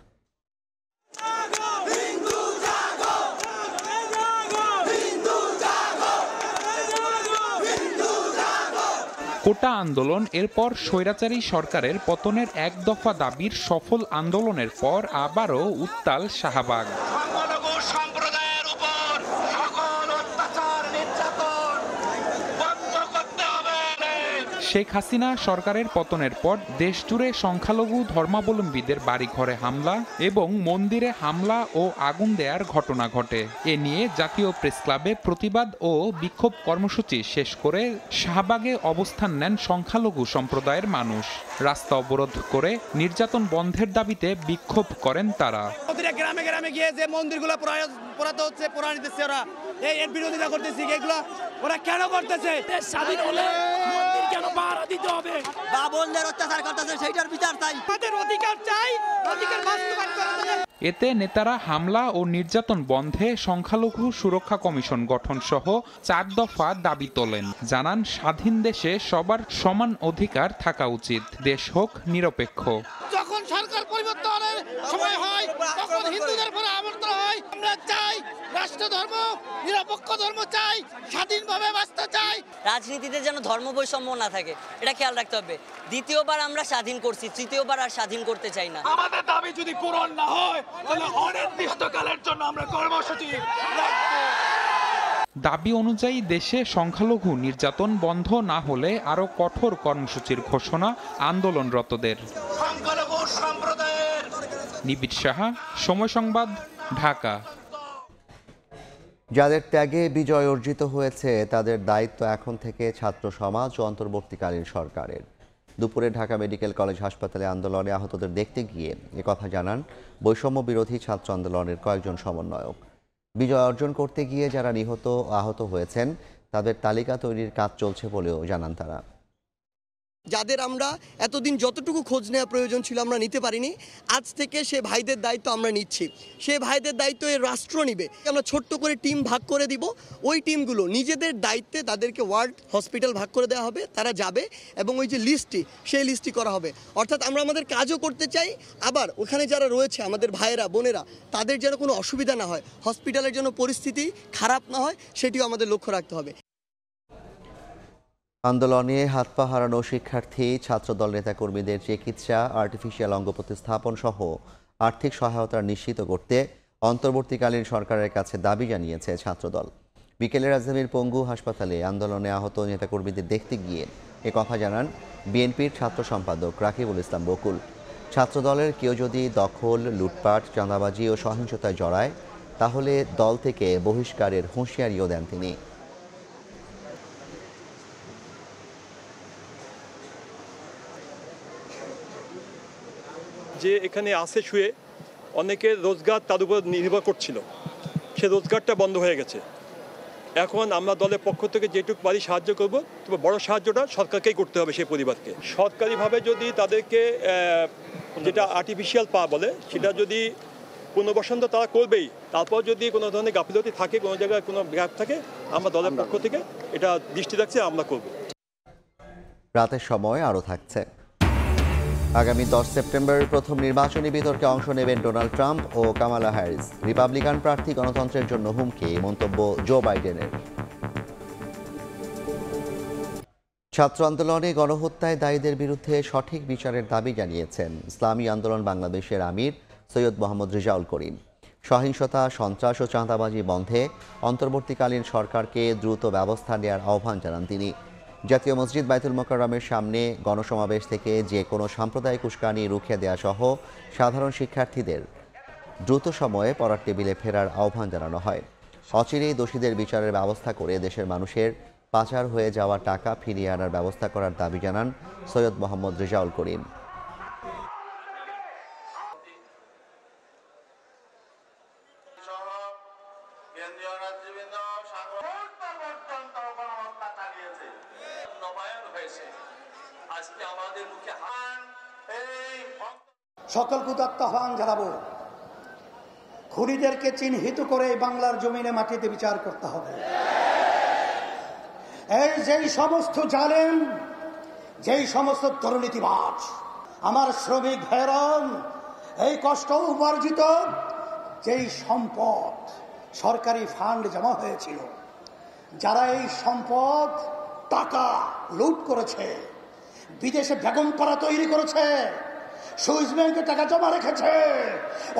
Speaker 4: কোটা আন্দোলন, এরপর স্বৈরাচারী সরকারের পতনের 1 দফা দাবির সফল আন্দোলনের পর আবারও উত্তাল শাহবাগ। শেখ হাসিনা সরকারের পতনের পর দেশজুড়ে সংখ্যালঘু ধর্মাবলম্বীদের বাড়িঘরে হামলা এবং মন্দিরে হামলা ও আগুন দেওয়ার ঘটনা ঘটে। এ নিয়ে জাতীয় প্রেসক্লাবে প্রতিবাদ ও বিক্ষোভ কর্মসূচি শেষ করে শাহবাগে অবস্থান নেন সংখ্যালঘু সম্প্রদায়ের মানুষ। রাস্তা অবরোধ করে নির্যাতন বন্ধের দাবিতে বিক্ষোভ করেন তারা।
Speaker 6: গ্রামে গ্রামে গিয়ে যে মন্দিরগুলো পোড়াতে হচ্ছে, পোড়া নিতেছে, ওরা এর বিরোধিতা করতেছে। এগুলো ওরা কেন করতেছে? স্বাধীন হলে মন্দির কেন পাহারা দিতে হবে? বাবলদের অত্যাচার করতেছে, সেইটার বিচার চাই। আমাদের অধিকার চাই, অধিকার বাস্তবায়ন করতে হবে।
Speaker 4: এতে নেতারা হামলা ও নির্যাতন বন্ধে সংখ্যালঘু সুরক্ষা কমিশন গঠন সহ 4 দফা দাবি তোলেন। জানান, স্বাধীন দেশে সবার সমান অধিকার থাকা উচিত, দেশ হোক নিরপেক্ষ।
Speaker 6: যখন সরকার পরিবর্তনের সময় হয় তখন হিন্দুদের উপর আবর্তন হয়। আমরা চাই রাষ্ট্র ধর্ম নিরপেক্ষ ধর্ম চাই, স্বাধীনভাবে বাঁচতে চাই।
Speaker 17: রাজনীতিতে যেন ধর্ম বৈষম্য না থাকে, এটা খেয়াল রাখতে হবে। দ্বিতীয়বার আমরা স্বাধীন করছি, তৃতীয়বার আর স্বাধীন করতে চাই না।
Speaker 6: আমাদের দাবি যদি পূরণ না হয় তাহলে অনির্দিষ্টকালের জন্য আমরা কর্মসূচি রাখবো।
Speaker 4: দাবি অনুযায়ী দেশে সংখ্যালঘু নির্যাতন বন্ধ না হলে আরো কঠোর কর্মসূচির ঘোষণা আন্দোলনরতদের। নিবিড় সাহা, সময় সংবাদ, ঢাকা।
Speaker 1: যাদের ত্যাগে বিজয় অর্জিত হয়েছে তাদের দায়িত্ব এখন থেকে ছাত্র সমাজ ও অন্তর্বর্তীকালীন সরকারের। দুপুরে ঢাকা মেডিকেল কলেজ হাসপাতালে আন্দোলনে আহতদের দেখতে গিয়ে একথা জানান বৈষম্য বিরোধী ছাত্র আন্দোলনের কয়েকজন সমন্বয়ক। বিজয় অর্জন করতে গিয়ে যারা নিহত ও আহত হয়েছেন তাদের তালিকা তৈরির কাজ চলছে বলেও জানান তারা।
Speaker 8: যাদের আমরা এতদিন যতটুকু খোঁজ নেওয়া প্রয়োজন ছিল আমরা নিতে পারিনি, আজ থেকে সে ভাইদের দায়িত্ব আমরা নিচ্ছি। সে ভাইদের দায়িত্ব এই রাষ্ট্র নিবে। আমরা ছোট্ট করে টিম ভাগ করে দিব, ওই টিমগুলো নিজেদের দায়িত্বে তাদেরকে ওয়ার্ড হসপিটাল ভাগ করে দেওয়া হবে, তারা যাবে এবং ওই যে লিস্টটি সেই লিস্টটি করা হবে। অর্থাৎ আমরা আমাদের কাজও করতে চাই, আবার ওখানে যারা রয়েছে আমাদের ভাইয়েরা বোনেরা তাদের যেন কোনো অসুবিধা না হয়, হসপিটালের জন্য পরিস্থিতি খারাপ না হয় সেটিও আমাদের লক্ষ্য রাখতে হবে।
Speaker 1: আন্দোলনে হাত পা হারানো শিক্ষার্থী, ছাত্রদল নেতাকর্মীদের চিকিৎসা, আর্টিফিশিয়াল অঙ্গ প্রতিস্থাপন সহ আর্থিক সহায়তা নিশ্চিত করতে অন্তর্বর্তীকালীন সরকারের কাছে দাবি জানিয়েছে ছাত্রদল। বিকেলে রাজধানীর পঙ্গু হাসপাতালে আন্দোলনে আহত নেতাকর্মীদের দেখতে গিয়ে একথা জানান বিএনপির ছাত্র সম্পাদক রাকিবুল ইসলাম বকুল। ছাত্রদলের কেউ যদি দখল, লুটপাট, চাঁদাবাজি ও সহিংসতায় জড়ায় তাহলে দল থেকে বহিষ্কারের হুঁশিয়ারিও দেন তিনি।
Speaker 24: যে এখানে আসে শুয়ে অনেকের রোজগার তার উপর নির্ভর করছিল, সে রোজগারটা বন্ধ হয়ে গেছে। এখন আমরা দলের পক্ষ থেকে যেটুকু পারি সাহায্য করব, তবে বড় সাহায্যটা সরকারকেই করতে হবে। সেই পরিবারকে সরকারিভাবে যদি তাদেরকে যেটা আর্টিফিশিয়াল পা বলে সেটা যদি পুনর্বাসন তো তারা করবেই, তারপর যদি কোনো ধরনের গাফিলতি থাকে, কোনো জায়গায় কোনো গ্যাপ থাকে, আমরা দলের পক্ষ থেকে এটা দৃষ্টি রাখছি, আমরা করব।
Speaker 1: রাতের সময় আরও থাকছে। আগামী 10 সেপ্টেম্বর প্রথম নির্বাচনী বিতর্কে অংশ নেবেন ডোনাল্ড ট্রাম্প ও কামালা হ্যারিস। রিপাবলিকান প্রার্থী গণতন্ত্রের জন্য হুমকি, মন্তব্য জো বাইডেনের। ছাত্র আন্দোলনে গণহত্যায় দায়ীদের বিরুদ্ধে সঠিক বিচারের দাবি জানিয়েছেন ইসলামী আন্দোলন বাংলাদেশের আমির সৈয়দ মোহাম্মদ রেজাউল করিম। সহিংসতা, সন্ত্রাস ও চাঁদাবাজি বন্ধে অন্তর্বর্তীকালীন সরকারকে দ্রুত ব্যবস্থা নেওয়ার আহ্বান জানান তিনি। জাতীয় মসজিদ বাইতুল মোকাররমের সামনে গণসমাবেশ থেকে যে কোনো সাম্প্রদায়িক উস্কানি রুখে দেওয়া সহ সাধারণ শিক্ষার্থীদের দ্রুত সময়ে পড়ার টেবিলে ফেরার আহ্বান জানানো হয়। অচিরেই দোষীদের বিচারের ব্যবস্থা করে দেশের মানুষের পাচার হয়ে যাওয়া টাকা ফিরিয়ে আনার ব্যবস্থা করার দাবি জানান সৈয়দ মোহাম্মদ রেজাউল করিম।
Speaker 25: আজকে আমাদের মুখে হান
Speaker 2: সকলকে আহ্বান জানাবো, খুনিদেরকে চিহ্নিত করে বাংলার জমিনে মাটিতে বিচার করতে হবে। এই যেই সমস্ত জালেম, যেই সমস্ত দুর্নীতিবাজ, আমার শ্রমিক ভাইরান, এই কষ্ট উপার্জিত যেই সম্পদ সরকারি ফান্ড জমা হয়েছিল, যারা এই সম্পদ টাকা লুট করেছে, বিদেশে বেগমপাড়া তৈরি করেছে, সুইস ব্যাংকে টাকা জমা রেখেছে,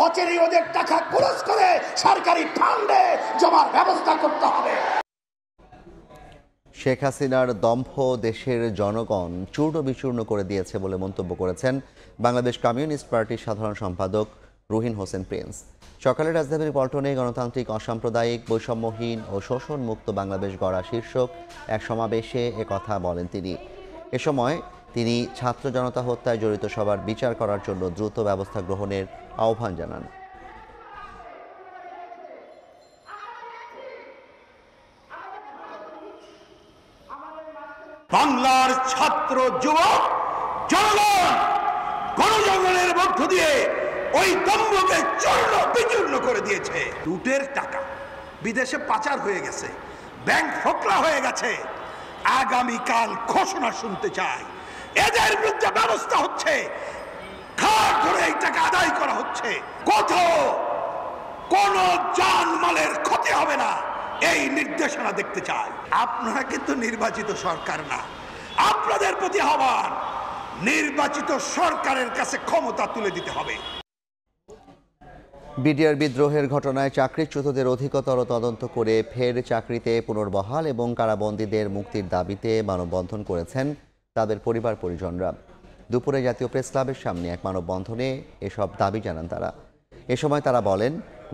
Speaker 2: অচেরেই ওদের টাকা ক্লোজ করে সরকারি ফান্ডে জমার ব্যবস্থা করতে হবে।
Speaker 1: শেখ হাসিনার দম্ভ দেশের জনগণ চূর্ণ বিচূর্ণ করে দিয়েছে বলে মন্তব্য করেছেন বাংলাদেশ কমিউনিস্ট পার্টির সাধারণ সম্পাদক রুহিন হোসেন প্রিন্স। সকালে রাজধানীর পল্টনে গণতান্ত্রিক, অসাম্প্রদায়িক, বৈষম্যহীন ও শোষণমুক্ত বাংলাদেশ গড়া শীর্ষক এক সমাবেশে একথা বলেন তিনি। এ সময় তিনি ছাত্র জনতা হত্যায় জড়িত সবার বিচার করার জন্য দ্রুত ব্যবস্থা গ্রহণের আহ্বান জানান।
Speaker 3: বাংলার ছাত্র যুবক জনগণ গণজঙ্গলের মধ্য দিয়ে ওই দম্ভকে চূর্ণ বিচূর্ণ করে দিয়েছে। লুটের টাকা বিদেশে পাচার হয়ে গেছে, ব্যাংক ফোকলা হয়ে গেছে। আগামীকাল ঘোষণা শুনতে চাই, এদের বিরুদ্ধে ব্যবস্থা হচ্ছে, খাট ধরে এই টাকা আদায় করা হচ্ছে। কোথাও কোনো জানমালের ক্ষতি হবে না, এই নির্দেশনা দেখতে চাই। আপনারা কিন্তু নির্বাচিত সরকার না, আপনাদের প্রতি আহ্বান, নির্বাচিত সরকারের কাছে ক্ষমতা তুলে দিতে হবে।
Speaker 1: বিডিআর বিদ্রোহের ঘটনায় চাকরিচ্যুতদের অধিকতর তদন্ত করে ফের চাকরিতে পুনর্বহাল এবং কারাবন্দীদের মুক্তির দাবিতে মানববন্ধন করেছেন তাদের পরিবার পরিজনরা। দুপুরে জাতীয় প্রেস ক্লাবের সামনে এক মানববন্ধনে এসব দাবি জানান তারা। এ সময় তারা বলেন,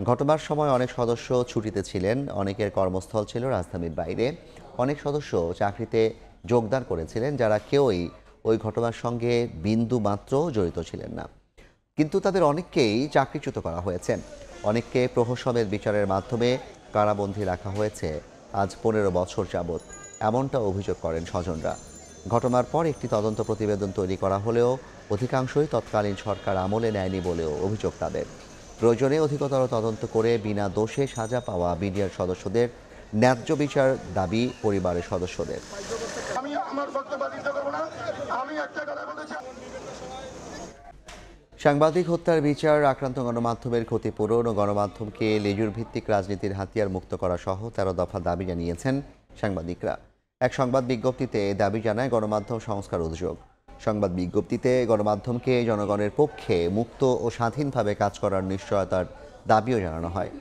Speaker 1: ঘটনার সময় অনেক সদস্য ছুটিতে ছিলেন, অনেকের কর্মস্থল ছিল রাজধানীর বাইরে, অনেক সদস্য চাকরিতে যোগদান করেছিলেন যারা কেউই ওই ঘটনার সঙ্গে বিন্দু মাত্র জড়িত ছিলেন না। কিন্তু তাদের অনেককেই চাকরিচ্যুত করা হয়েছে, অনেককে প্রহসনের বিচারের মাধ্যমে কারাবন্দী রাখা হয়েছে আজ 15 বছর যাবৎ, এমনটা অভিযোগ করেন স্বজনরা। ঘটনার পর একটি তদন্ত প্রতিবেদন তৈরি করা হলেও অধিকাংশই তৎকালীন সরকার আমলে নেয়নি বলেও অভিযোগ তাদের। প্রয়োজনে অধিকতর তদন্ত করে বিনা দোষে সাজা পাওয়া বিডিআর সদস্যদের ন্যায্য বিচার দাবি পরিবারের সদস্যদের। সাংবাদিক হত্যার বিচার, আক্রান্ত গণমাধ্যমের ক্ষতিপূরণ ও গণমাধ্যমকে লেজুর ভিত্তিক রাজনীতির হাতিয়ার মুক্ত করা সহ 13 দফা দাবি জানিয়েছেন সাংবাদিকরা। এক সংবাদ বিজ্ঞপ্তিতে দাবি জানায় গণমাধ্যম সংস্কার উদ্যোগ। সংবাদ বিজ্ঞপ্তিতে গণমাধ্যমকে জনগণের পক্ষে মুক্ত ও স্বাধীনভাবে কাজ করার নিশ্চয়তার দাবিও জানানো হয়।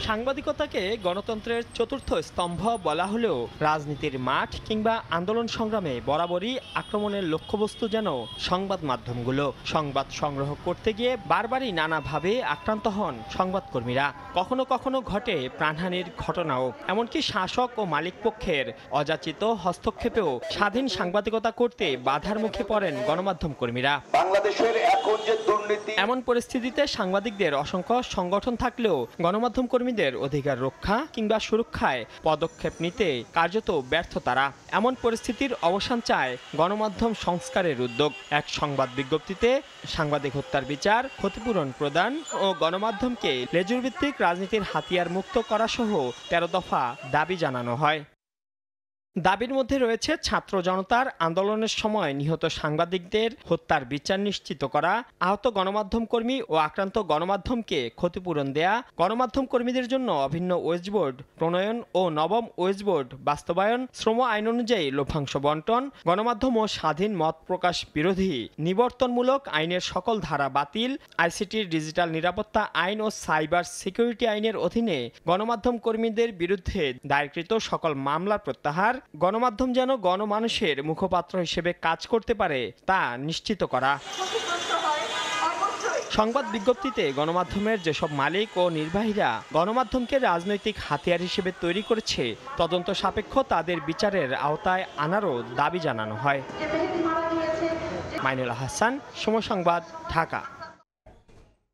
Speaker 5: সাংবাদিকতাকে গণতন্ত্রের চতুর্থ স্তম্ভ বলা হলেও রাজনীতির মাঠ কিংবা আন্দোলন সংগ্রামে বরাবরই আক্রমণের লক্ষ্যবস্তু যেন সংবাদ মাধ্যমগুলো। সংবাদ সংগ্রহ করতে গিয়ে বারবারই নানাভাবে আক্রান্ত হন সংবাদকর্মীরা। কখনো কখনো ঘটে প্রাণহানির ঘটনাও, এমনকি শাসক ও মালিক পক্ষের অযাচিত হস্তক্ষেপেও স্বাধীন সাংবাদিকতা করতে বাধার মুখে পড়েন গণমাধ্যম কর্মীরা।
Speaker 3: বাংলাদেশের এখন যে দুর্নীতি,
Speaker 5: এমন পরিস্থিতিতে সাংবাদিকদের অসংখ্য সংগঠন থাকলেও গণমাধ্যম কর্মীদের অধিকার রক্ষা কিংবা সুরক্ষায় পদক্ষেপ নিতে কার্যত ব্যর্থ তারা। এমন পরিস্থিতির অবসান চায় গণমাধ্যম সংস্কারের উদ্যোগ। এক সংবাদ বিজ্ঞপ্তিতে সাংবাদিক হত্যার বিচার, ক্ষতিপূরণ প্রদান ও গণমাধ্যমকে লেজুর ভিত্তিক রাজনীতির হাতিয়ার মুক্ত করা সহ 13 দফা দাবি জানানো হয়। দাবির মধ্যে রয়েছে ছাত্র জনতার আন্দোলনের সময় নিহত সাংবাদিকদের হত্যার বিচার নিশ্চিত করা, আহত গণমাধ্যম কর্মী ও আক্রান্ত গণমাধ্যমকে ক্ষতিপূরণ দেয়া, গণমাধ্যম কর্মীদের জন্য অভিন্ন ওয়েজবোর্ড প্রণয়ন ও নবম ওয়েজবোর্ড বাস্তবায়ন, শ্রম আইন অনুযায়ী লভ্যাংশ বন্টন, গণমাধ্যম ও স্বাধীন মত প্রকাশ বিরোধী নিবর্তনমূলক আইনের সকল ধারা বাতিল, আইসিটির ডিজিটাল নিরাপত্তা আইন ও সাইবার সিকিউরিটি আইনের অধীনে গণমাধ্যম কর্মীদের বিরুদ্ধে দায়েরকৃত সকল মামলা প্রত্যাহার, গণমাধ্যম যেন গণমানুষের মুখপাত্র হিসেবে কাজ করতে পারে তা নিশ্চিত করা। সংবাদ বিজ্ঞপ্তিতে গণমাধ্যমের যেসব মালিক ও নির্বাহীরা গণমাধ্যমকে রাজনৈতিক হাতিয়ার হিসেবে তৈরি করেছে, তদন্ত সাপেক্ষ তাদের বিচারের আওতায় আনারও দাবি জানানো হয়। মাইনুল হাসান, সময় সংবাদ, ঢাকা।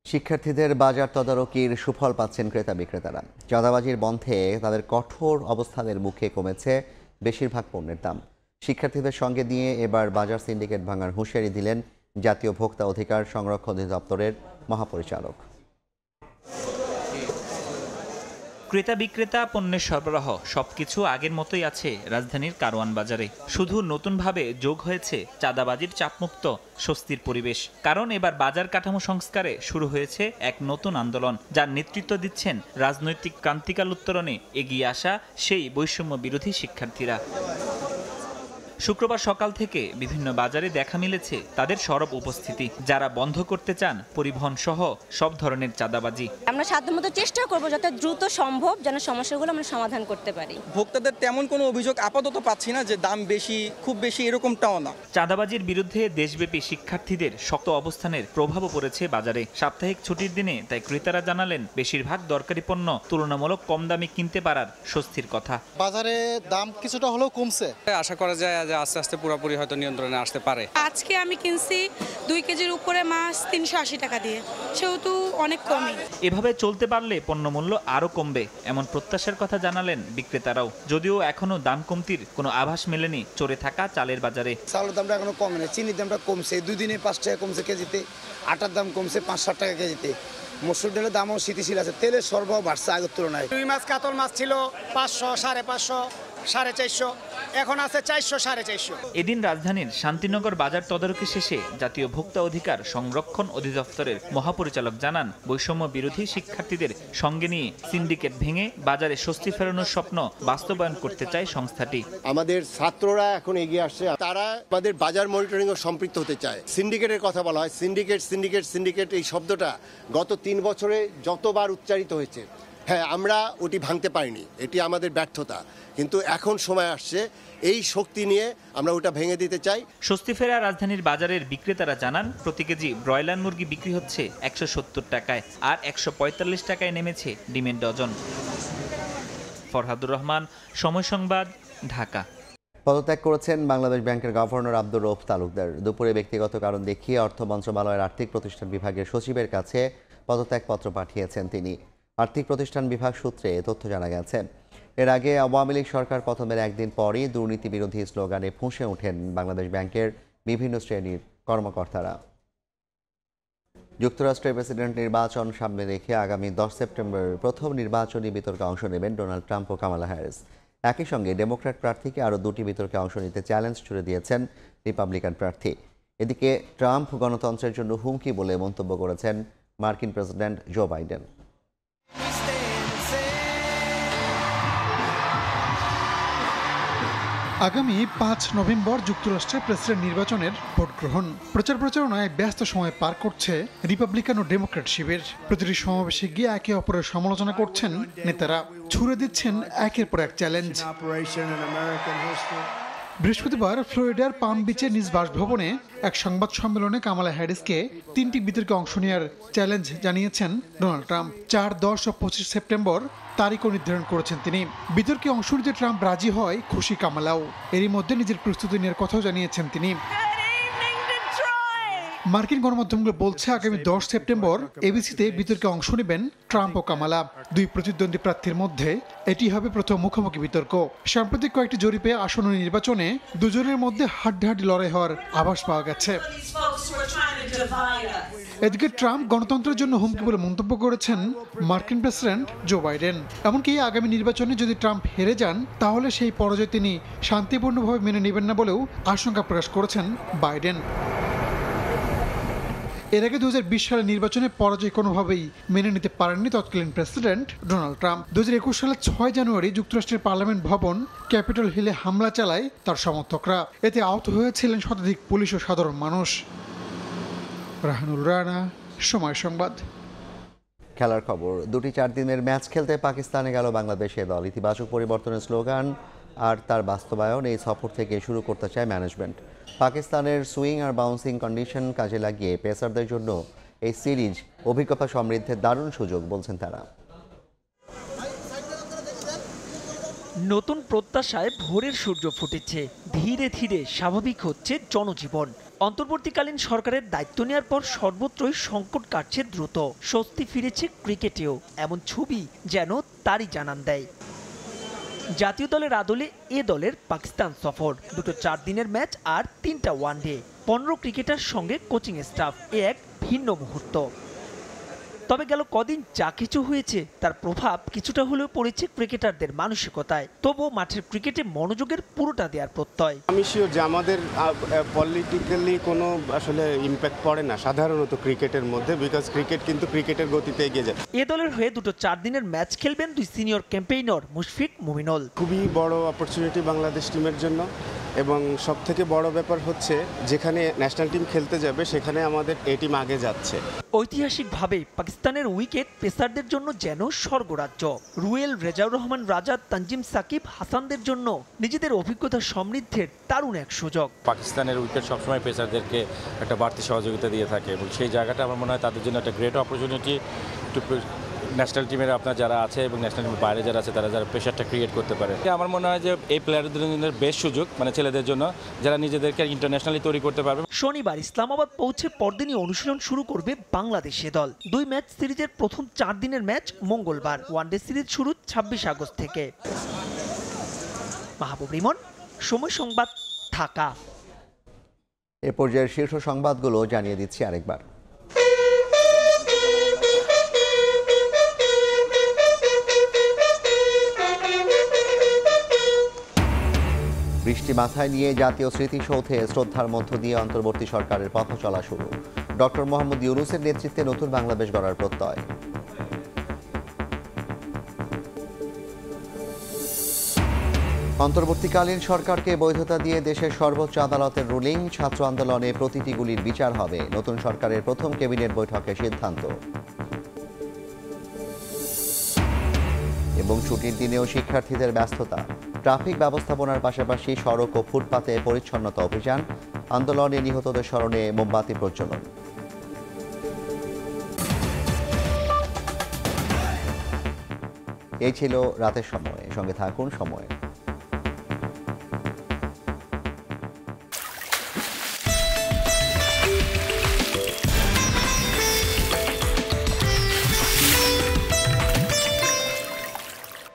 Speaker 1: শিক্ষার্থীদের বাজার তদারকির সুফল পাচ্ছেন ক্রেতা বিক্রেতারা। চাঁদাবাজির বন্ধে তাদের কঠোর অবস্থানের মুখে কমেছে বেশিরভাগ পণ্যের দাম। শিক্ষার্থীদের সঙ্গে নিয়ে এবার বাজার সিন্ডিকেট ভাঙার হুঁশিয়ারি দিলেন জাতীয় ভোক্তা অধিকার সংরক্ষণ অধিদপ্তরের মহাপরিচালক।
Speaker 7: ক্রেতা বিক্রেতা পণ্যের সরবরাহ সবকিছু আগের মতোই আছে রাজধানীর কারওয়ান বাজারে। শুধু নতুনভাবে যোগ হয়েছে চাঁদাবাজির চাপমুক্ত স্বস্তির পরিবেশ। কারণ এবার বাজার কাঠামো সংস্কারে শুরু হয়েছে এক নতুন আন্দোলন, যার নেতৃত্ব দিচ্ছেন রাজনৈতিক ক্রান্তিকাল উত্তরণে এগিয়ে আসা সেই বৈষম্য বিরোধী শিক্ষার্থীরা। শুক্রবার সকাল থেকে বিভিন্ন বাজারে দেখা মিলেছে তাদের সরব উপস্থিতি, যারা বন্ধ করতে চান পরিবহন সহ সব ধরনের চাঁদাবাজি।
Speaker 9: আমরা সাধ্যমতো চেষ্টা করব যাতে দ্রুত সম্ভব যেন সমস্যাগুলো আমরা সমাধান করতে পারি।
Speaker 10: ভোক্তাদের তেমন কোনো অভিযোগ আপাতত পাচ্ছি না যে দাম বেশি, খুব বেশি এরকমটাও না।
Speaker 7: চাঁদাবাজির বিরুদ্ধে দেশব্যাপী শিক্ষার্থীদের শক্ত অবস্থানের প্রভাবও পড়েছে বাজারে। সাপ্তাহিক ছুটির দিনে তাই ক্রেতারা জানালেন বেশিরভাগ দরকারি পণ্য তুলনামূলক কম দামে কিনতে পারার স্বস্তির কথা।
Speaker 12: বাজারে দাম কিছুটা হলেও কমছে,
Speaker 25: আশা করা যায় আস্তে আস্তে পুরোপুরি হয়তো নিয়ন্ত্রণে আসতে পারে।
Speaker 26: আজকে আমি কিনছি 2 কেজির উপরে মাছ 380 টাকা দিয়ে, সেহেতু অনেক কমই।
Speaker 7: এভাবে চলতে পারলে পণ্যমূল্য আরো কমবে এমন প্রত্যাশার কথা জানালেন বিক্রেতারাও। যদিও এখনো দাম কমতির কোনো আভাস মেলেনি চড়ে থাকা চালের বাজারে।
Speaker 27: চালের দামটা এখনো কমে না, চিনির দামটা কমছে, 2 দিনে 5 টাকা কমছে কেজিতে, আটার দাম কমছে 5-7 টাকা কেজিতে, মসুর ডালের দামও স্থিতিশীল আছে, তেলের সরবরাহ বাড়ছে আগের তুলনায়।
Speaker 2: রুই মাছ কাতল মাছ ছিল 500, 550, 450, এখন আছে 400, 450।
Speaker 7: এদিন রাজধানীর শান্তিনগর বাজার তদারকি শেষে জাতীয় ভোক্তা অধিকার সংরক্ষণ অধিদপ্তরের মহাপরিচালক জানান, বৈষম্য বিরোধী শিক্ষার্থীদের সঙ্গে নিয়ে সিন্ডিকেট ভেঙে বাজারে স্বস্তি ফেরানোর স্বপ্ন বাস্তবায়ন করতে চায় সংস্থাটি।
Speaker 28: আমাদের ছাত্ররা এখন এগিয়ে আসছে, তারা আমাদের বাজার মনিটরিং ও সম্পৃক্ত হতে চায়। সিন্ডিকেটের কথা বলা হয়, সিন্ডিকেট এই শব্দটা গত 3 বছরে যতবার উচ্চারিত হয়েছে, হ্যাঁ আমরা ওটি ভাঙতে পারিনি, এটি আমাদের ব্যর্থতা, কিন্তু এখন সময় আসছে এই শক্তি নিয়ে আমরা ওটা ভেঙে দিতে চাই।
Speaker 7: স্বস্তি ফেরা রাজধানীর বাজারের বিক্রেতারা জানান, প্রতি কেজি ব্রয়লার মুরগি বিক্রি হচ্ছে 170 টাকায়, আর 145 টাকায় নেমেছে ডিমের ডজন। ফরহাদুর রহমান, সময় সংবাদ, ঢাকা।
Speaker 1: পদত্যাগ করেছেন বাংলাদেশ ব্যাংকের গভর্নর আব্দুর রউফ তালুকদার। দুপুরে ব্যক্তিগত কারণ দেখিয়ে অর্থ মন্ত্রণালয়ের আর্থিক প্রতিষ্ঠান বিভাগের সচিবের কাছে পদত্যাগপত্র পাঠিয়েছেন তিনি। আর্থিক প্রতিষ্ঠান বিভাগ সূত্রে তথ্য জানা গেছে। এর আগে আওয়ামী লীগ সরকার পতনের একদিন পরই দুর্নীতি বিরোধী স্লোগানে ফুঁসে ওঠেন বাংলাদেশ ব্যাংকের বিভিন্ন শ্রেণীর কর্মকর্তারা। যুক্তরাষ্ট্রের প্রেসিডেন্ট নির্বাচন সামনে রেখে আগামী 10 সেপ্টেম্বর প্রথম নির্বাচনী বিতর্কে অংশ নেবেন ডোনাল্ড ট্রাম্প ও কামালা হ্যারিস। একই সঙ্গে ডেমোক্র্যাট প্রার্থীকে আরও 2টি বিতর্কে অংশ নিতে চ্যালেঞ্জ ছুড়ে দিয়েছেন রিপাবলিকান প্রার্থী। এদিকে ট্রাম্প গণতন্ত্রের জন্য হুমকি বলে মন্তব্য করেছেন মার্কিন প্রেসিডেন্ট জো বাইডেন।
Speaker 29: আগামী 5 নভেম্বর যুক্তরাষ্ট্রের প্রেসিডেন্ট নির্বাচনের ভোট গ্রহণ প্রচারণায় ব্যস্ত সময় পার করছে রিপাবলিকান ও ডেমোক্র্যাট শিবির। প্রতিটি সমাবেশে গিয়ে একে অপরের সমালোচনা করছেন নেতারা, ছুড়ে দিচ্ছেন একের পর এক চ্যালেঞ্জ। বৃহস্পতিবার ফ্লোরিডার পাম বিচে নিজ বাসভবনে এক সংবাদ সম্মেলনে কামালা হ্যারিসকে 3টি বিতর্কে অংশ নেওয়ার চ্যালেঞ্জ জানিয়েছেন ডোনাল্ড ট্রাম্প। 4, 10 ও 25 সেপ্টেম্বর তারিখও নির্ধারণ করেছেন তিনি। বিতর্কে অংশ নিতে ট্রাম্প রাজি হয় খুশি কামালাও। এরই মধ্যে নিজের প্রস্তুতি নেওয়ার কথাও জানিয়েছেন তিনি। মার্কিন গণমাধ্যমগুলো বলছে আগামী 10 সেপ্টেম্বর এবিসিতে বিতর্কে অংশ নেবেন ট্রাম্প ও কামালা। 2 প্রতিদ্বন্দ্বী প্রার্থীর মধ্যে এটি হবে প্রথম মুখোমুখি বিতর্ক। সাম্প্রতিক কয়েকটি জরিপে আসন্ন নির্বাচনে দুজনের মধ্যে হাড্ডাহাড্ডি লড়াই হওয়ার আভাস পাওয়া গেছে। এদিকে ট্রাম্প গণতন্ত্রের জন্য হুমকি বলে মন্তব্য করেছেন মার্কিন প্রেসিডেন্ট জো বাইডেন। এমনকি আগামী নির্বাচনে যদি ট্রাম্প হেরে যান তাহলে সেই পরাজয় তিনি শান্তিপূর্ণভাবে মেনে নেবেন না বলেও আশঙ্কা প্রকাশ করেছেন বাইডেন। এর আগে 2020 সালের নির্বাচনে পরাজয় কোনোভাবেই মেনে নিতে পারেননি তৎকালীন প্রেসিডেন্ট ডোনাল্ড ট্রাম্প। 2021 সালের 6 জানুয়ারি যুক্তরাষ্ট্রের পার্লামেন্ট ভবন ক্যাপিটল হিলে হামলা চালায় তার সমর্থকরা। এতে আহত হয়েছিলেন শতাধিক পুলিশ ও সাধারণ মানুষ। রাহানুল রানা, সময় সংবাদ।
Speaker 1: খেলার খবর। 2টি 4 দিনের ম্যাচ খেলতে পাকিস্তানে গেল বাংলাদেশের দল। ইতিবাচক পরিবর্তনের স্লোগান আর তার বাস্তবায়ন এই সফর থেকে শুরু করতে চায় ম্যানেজমেন্ট। পাকিস্তানের সুইং আর বাউন্সিং কন্ডিশন কাজে লাগিয়ে পেসারদের জন্য এই সিরিজ অভিজ্ঞতা সমৃদ্ধের দারুণ সুযোগ বলছেন তারা।
Speaker 30: নতুন প্রত্যাশায় ভোরের সূর্য ফুটেছে, ধীরে ধীরে স্বাভাবিক হচ্ছে জনজীবন। অন্তর্বর্তীকালীন সরকারের দায়িত্ব নেওয়ার পর সর্বত্রই সংকট কাটছে দ্রুত, স্বস্তি ফিরেছে ক্রিকেটেও, এমন ছবি যেন তারই জানান দেয়। জাতীয় দলের আদলে এ দলের পাকিস্তান সফর, দুটো 4 দিনের ম্যাচ আর 3টা ওয়ানডে, 15 ক্রিকেটার সঙ্গে কোচিং স্টাফ, এক ভিন্ন মুহূর্ত। তবে গেল কদিন যা কিছু হয়েছে তার প্রভাব কিছুটা হলেও পড়েছে ক্রিকেটারদের মানসিকতায়। তবুও মাঠের ক্রিকেটে মনোযোগের পুরোটা দেওয়ার প্রত্যয়।
Speaker 11: আমি শিওর যে আমাদের পলিটিক্যালি কোনো আসলে ইম্প্যাক্ট পড়ে না সাধারণত ক্রিকেটের মধ্যে, বিকজ ক্রিকেট কিন্তু ক্রিকেটের গতিতে এগিয়ে যায়।
Speaker 30: এ দলের হয়ে দুটো 4 দিনের ম্যাচ খেলবেন দুই সিনিয়র ক্যাম্পেইনার মুশফিক, মুমিনুল।
Speaker 11: খুবই বড় অপরচুনিটি বাংলাদেশ টিমের জন্য, এবং সবথেকে বড় ব্যাপার হচ্ছে যেখানে ন্যাশনাল টিম খেলতে যাবে সেখানে আমাদের এ টিম আগে যাচ্ছে।
Speaker 30: ঐতিহাসিকভাবে পাকিস্তানের উইকেট পেসারদের জন্য যেন স্বর্গরাজ্য। রুয়েল, রেজাউর রহমান রাজা, তানজিম সাকিব, হাসানদের জন্য নিজেদের অভিজ্ঞতা সমৃদ্ধের দারুণ এক সুযোগ।
Speaker 13: পাকিস্তানের উইকেট সবসময় পেসারদেরকে একটা বাড়তি সহযোগিতা দিয়ে থাকে, এবং সেই জায়গাটা আমার মনে হয় তাদের জন্য একটা গ্রেট অপরচুনিটি টু ন্যাশনাল টিমের আপনার যারা আছে এবং ন্যাশনাল টিমের বাইরে যারা আছে তারা যারা প্রেশারটা ক্রিয়েট করতে পারে। আমার মনে হয় যে এই প্লেয়ারদের জন্য বেশ সুযোগ, মানে ছেলেদের জন্য যারা নিজেদেরকে ইন্টারন্যাশনালি তৈরি করতে পারবে।
Speaker 30: শনিবার ইসলামাবাদ পৌঁছে পরদিনই অনুশীলন শুরু করবে বাংলাদেশ দল। 2 ম্যাচ সিরিজের প্রথম 4 দিনের ম্যাচ মঙ্গলবার, ওয়ানডে সিরিজ শুরু 26 আগস্ট থেকে। মাহবুব রিমন, সময় সংবাদ, ঢাকা।
Speaker 1: এ পর্যায়ের শীর্ষ সংবাদগুলো জানিয়ে দিচ্ছি আরেকবার। বৃষ্টি মাথায় নিয়ে জাতীয় স্মৃতিসৌধে শ্রদ্ধার মধ্য দিয়ে অন্তর্বর্তী সরকারের পথ চলা শুরু। ডক্টর মোহাম্মদ ইউনূসের নেতৃত্বে নতুন বাংলাদেশ গড়ার প্রত্যয়। অন্তর্বর্তীকালীন সরকারকে বৈধতা দিয়ে দেশের সর্বোচ্চ আদালতের রুলিং, ছাত্র আন্দোলনে প্রতিটি গুলির বিচার হবে। নতুন সরকারের প্রথম ক্যাবিনেট বৈঠকে সিদ্ধান্ত। এবং ছুটির দিনেও শিক্ষার্থীদের ব্যস্ততা, ট্রাফিক ব্যবস্থাপনার পাশাপাশি সড়ক ও ফুটপাতে পরিচ্ছন্নতা অভিযান, আন্দোলনে নিহতদের স্মরণে মোমবাতি প্রজ্বলন। এই ছিল রাতের সময়, সঙ্গে থাকুন সময়।